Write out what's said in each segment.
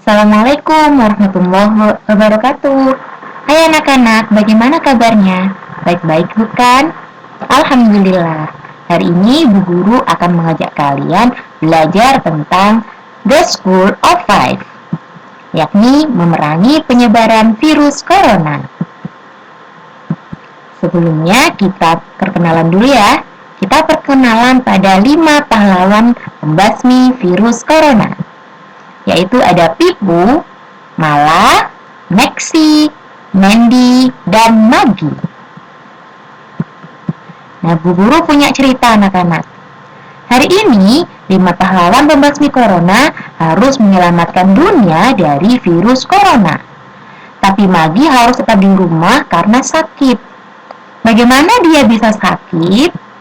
Assalamualaikum warahmatullahi wabarakatuh. Hai anak-anak, bagaimana kabarnya? Baik-baik bukan? Alhamdulillah. Hari ini Bu Guru akan mengajak kalian belajar tentang The School of Five, yakni memerangi penyebaran virus corona. Sebelumnya kita perkenalan dulu ya. Kita perkenalan pada 5 pahlawan pembasmi virus corona, yaitu ada Pipu, Mala, Maxi, Mandy, dan Maggie. Nah, Bu Guru punya cerita anak-anak. Hari ini, 5 pahlawan pembasmi corona harus menyelamatkan dunia dari virus corona. Tapi Maggie harus tetap di rumah karena sakit. Bagaimana dia bisa sakit?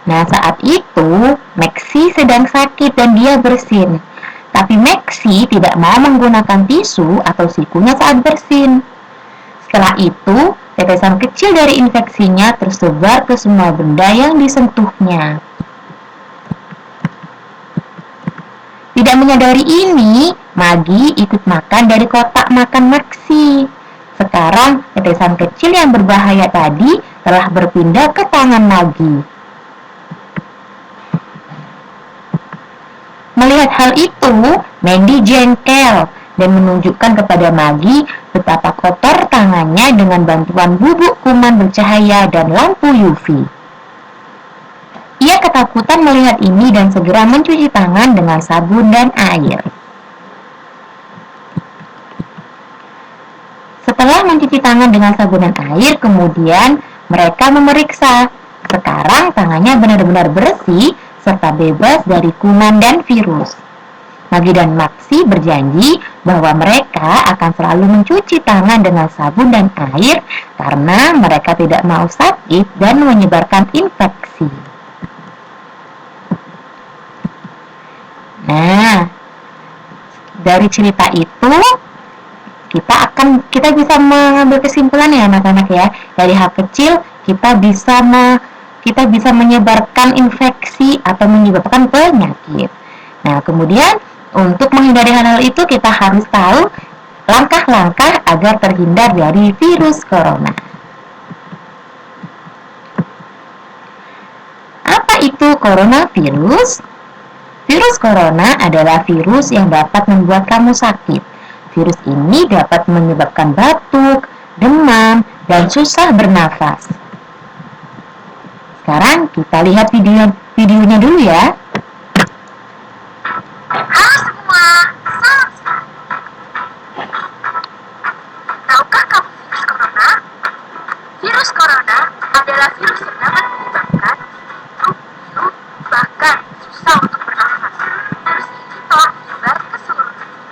Nah, saat itu Maxi sedang sakit dan dia bersin. Tapi Maxi tidak mau menggunakan tisu atau sikunya saat bersin. Setelah itu, tetesan kecil dari infeksinya tersebar ke semua benda yang disentuhnya. Tidak menyadari ini, Maggie ikut makan dari kotak makan Maxi. Sekarang, tetesan kecil yang berbahaya tadi telah berpindah ke tangan Maggie. Melihat hal itu, Mandy jengkel dan menunjukkan kepada Maggie betapa kotor tangannya dengan bantuan bubuk kuman bercahaya dan lampu UV. Ia ketakutan melihat ini dan segera mencuci tangan dengan sabun dan air. Setelah mencuci tangan dengan sabun dan air, kemudian mereka memeriksa. Sekarang tangannya benar-benar bersih serta bebas dari kuman dan virus. Maggie dan Maxi berjanji bahwa mereka akan selalu mencuci tangan dengan sabun dan air karena mereka tidak mau sakit dan menyebarkan infeksi. Nah, dari cerita itu kita bisa mengambil kesimpulan ya anak-anak ya. Dari hal kecil kita bisa menyebarkan infeksi atau menyebabkan penyakit. Nah, kemudian untuk menghindari hal-hal itu kita harus tahu langkah-langkah agar terhindar dari virus corona. Apa itu coronavirus? Virus corona adalah virus yang dapat membuat kamu sakit. Virus ini dapat menyebabkan batuk, demam, dan susah bernafas. Sekarang kita lihat videonya dulu ya. Halo semua, salam sehat. Tahukah kamu virus corona? Virus corona adalah virus yang dapat menyebabkan flu, bahkan susah untuk bernafas. Virus ini telah menyebar ke seluruh dunia.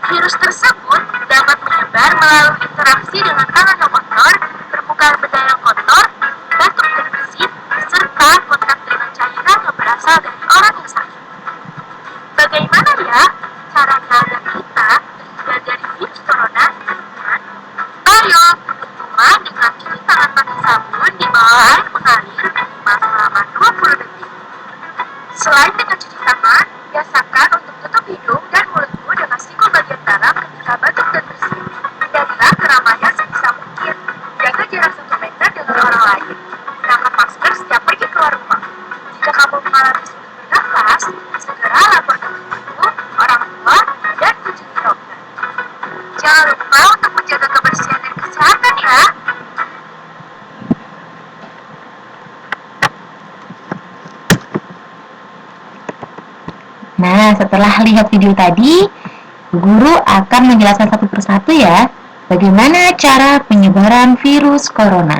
Virus tersebut dapat menyebar melalui interaksi dengan tangan yang kotor, permukaan benda yang kotor, batuk dan bersin, serta kontak dengan cairan yang berasal dari orang yang sakit. Bagaimana ya caranya agar kita terhindar dari virus corona? Ayo, pertama dengan cuci tangan pakai sabun di bawah air mengalir minimal selama 20 detik. Selain dengan cuci tangan, biasakan untuk tutup hidung dan mulutmu dengan siku bagian dalam ketika batuk dan bersin. Hindarilah keramaian sebisa mungkin. Jaga jarak 1 meter dengan orang lain. Gunakan masker setiap pergi keluar rumah. Jika kamu mengalami sulit bernafas, segera laporkan ke guru, orang tua, dan kunjungi dokter. Jangan lupa untuk menjaga kebersihan dan kesehatan ya. Nah, setelah lihat video tadi, guru akan menjelaskan satu persatu ya, bagaimana cara penyebaran virus corona.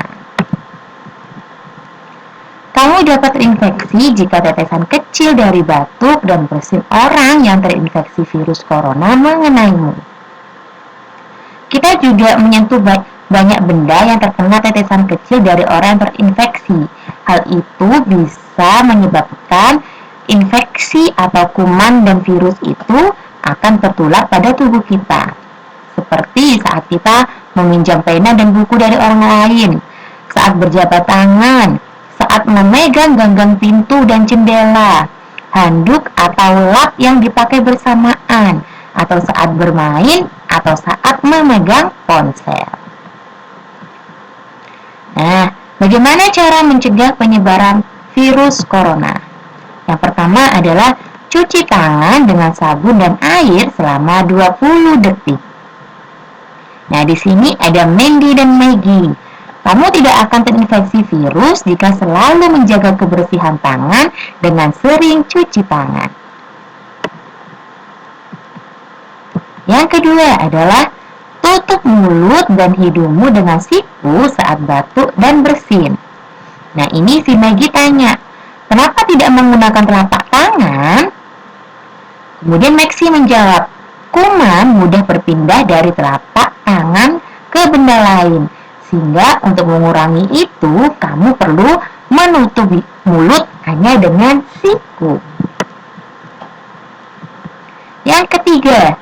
Kamu dapat terinfeksi jika tetesan kecil dari batuk dan bersin orang yang terinfeksi virus corona mengenaimu. Kita juga menyentuh banyak benda yang terkena tetesan kecil dari orang yang terinfeksi. Hal itu bisa menyebabkan infeksi atau kuman dan virus itu akan tertular pada tubuh kita. Seperti saat kita meminjam pena dan buku dari orang lain, saat berjabat tangan, saat memegang ganggang pintu dan jendela, handuk atau lap yang dipakai bersamaan, atau saat bermain, atau saat memegang ponsel. Nah, bagaimana cara mencegah penyebaran virus corona? Yang pertama adalah cuci tangan dengan sabun dan air selama 20 detik. Nah, di sini ada Mandy dan Maggie. Kamu tidak akan terinfeksi virus jika selalu menjaga kebersihan tangan dengan sering cuci tangan. Yang kedua adalah tutup mulut dan hidungmu dengan siku saat batuk dan bersin. Nah, ini si Maggie tanya, kenapa tidak menggunakan telapak tangan? Kemudian Maxi menjawab, kuman mudah berpindah dari telapak tangan ke benda lain. Sehingga untuk mengurangi itu, kamu perlu menutup mulut hanya dengan siku. Yang ketiga,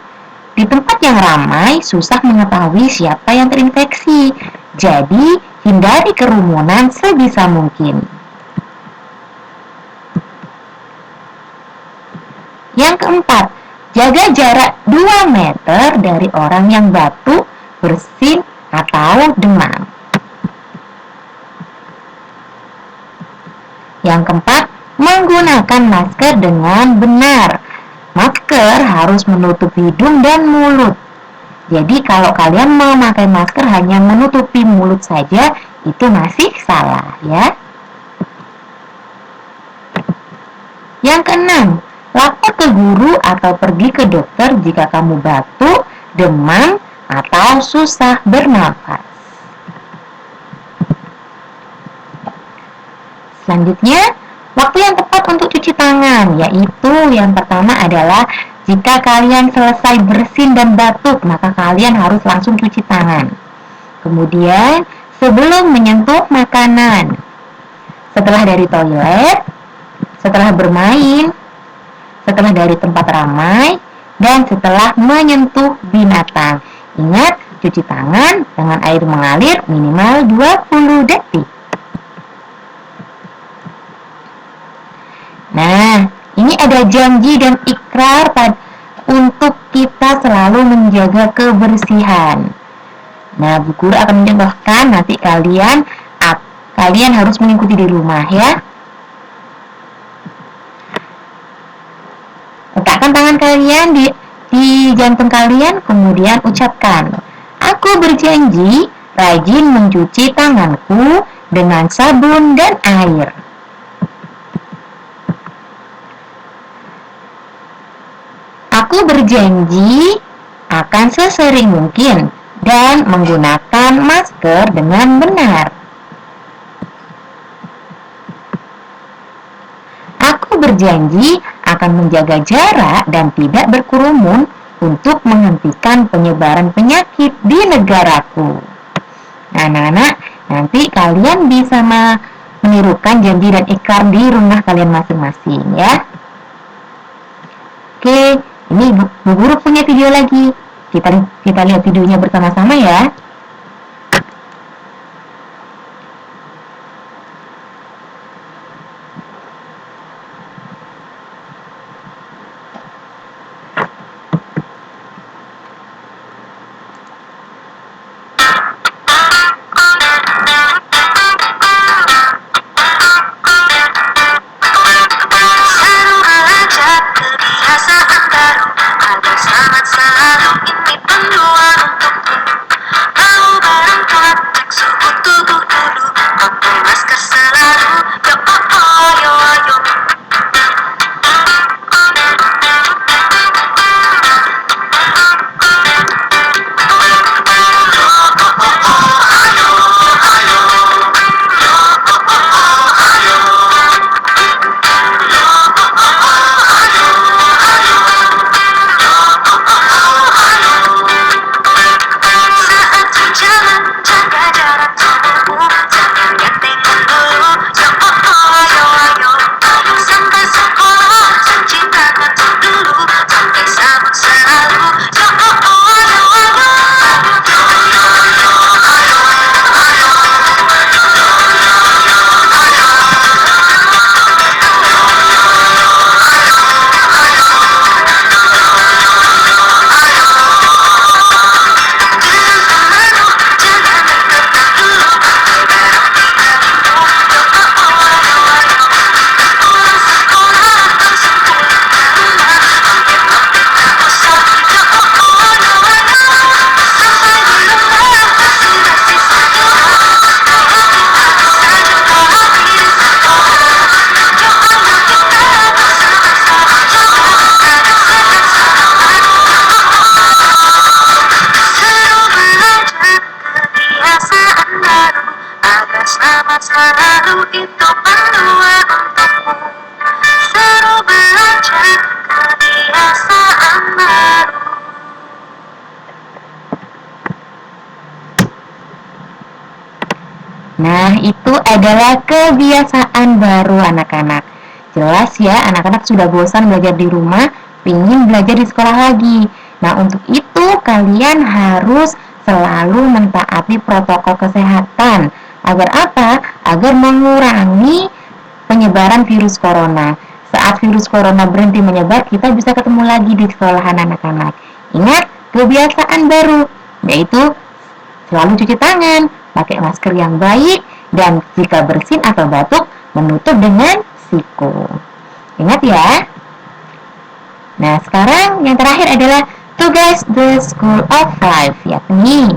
di tempat yang ramai susah mengetahui siapa yang terinfeksi. Jadi, hindari kerumunan sebisa mungkin. Yang keempat, jaga jarak 2 meter dari orang yang batuk, bersin, atau demam. Yang keempat, menggunakan masker dengan benar. Masker harus menutup hidung dan mulut. Jadi kalau kalian memakai masker hanya menutupi mulut saja, itu masih salah ya. Yang keenam, lapor ke guru atau pergi ke dokter jika kamu batuk, demam, atau susah bernafas. Selanjutnya, waktu yang tepat untuk cuci tangan, yaitu yang pertama adalah jika kalian selesai bersin dan batuk, maka kalian harus langsung cuci tangan. Kemudian, sebelum menyentuh makanan, setelah dari toilet, setelah bermain, setelah dari tempat ramai, dan setelah menyentuh binatang. Ingat, cuci tangan dengan air mengalir minimal 20 detik. Nah, ini ada janji dan ikrar untuk kita selalu menjaga kebersihan. Nah, Bu Guru akan mencontohkan nanti kalian harus mengikuti di rumah ya. Letakkan tangan kalian di jantung kalian, kemudian ucapkan, aku berjanji rajin mencuci tanganku dengan sabun dan air. Aku berjanji akan sesering mungkin dan menggunakan masker dengan benar. Aku berjanji akan menjaga jarak dan tidak berkerumun untuk menghentikan penyebaran penyakit di negaraku. Nah, anak-anak, nanti kalian bisa menirukan janji dan ikrar di rumah kalian masing-masing ya. Oke, ini Bu Guru punya video lagi. Kita lihat videonya bersama-sama ya. Selamat selalu, ini peluang untukmu. Nah, itu adalah kebiasaan baru anak-anak. Jelas ya, anak-anak sudah bosan belajar di rumah, ingin belajar di sekolah lagi. Nah, untuk itu kalian harus selalu mentaati protokol kesehatan. Agar apa? Agar mengurangi penyebaran virus corona. Saat virus corona berhenti menyebar, kita bisa ketemu lagi di sekolahan anak-anak. Ingat, kebiasaan baru, yaitu selalu cuci tangan, pakai masker yang baik, dan jika bersin atau batuk, menutup dengan siku. Ingat ya. Nah, sekarang yang terakhir adalah tugas The School of Life, yakni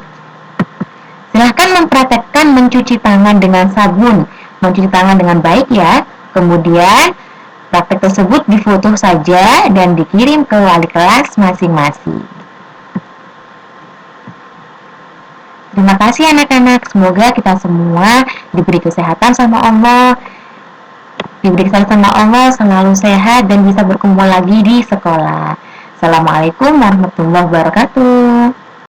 silahkan mempraktekkan mencuci tangan dengan sabun, mencuci tangan dengan baik ya. Kemudian praktek tersebut difoto saja dan dikirim ke wali kelas masing-masing. Terima kasih anak-anak, semoga kita semua diberi kesehatan sama Allah, diberi kesehatan sama Allah, selalu sehat dan bisa berkumpul lagi di sekolah. Assalamualaikum warahmatullahi wabarakatuh.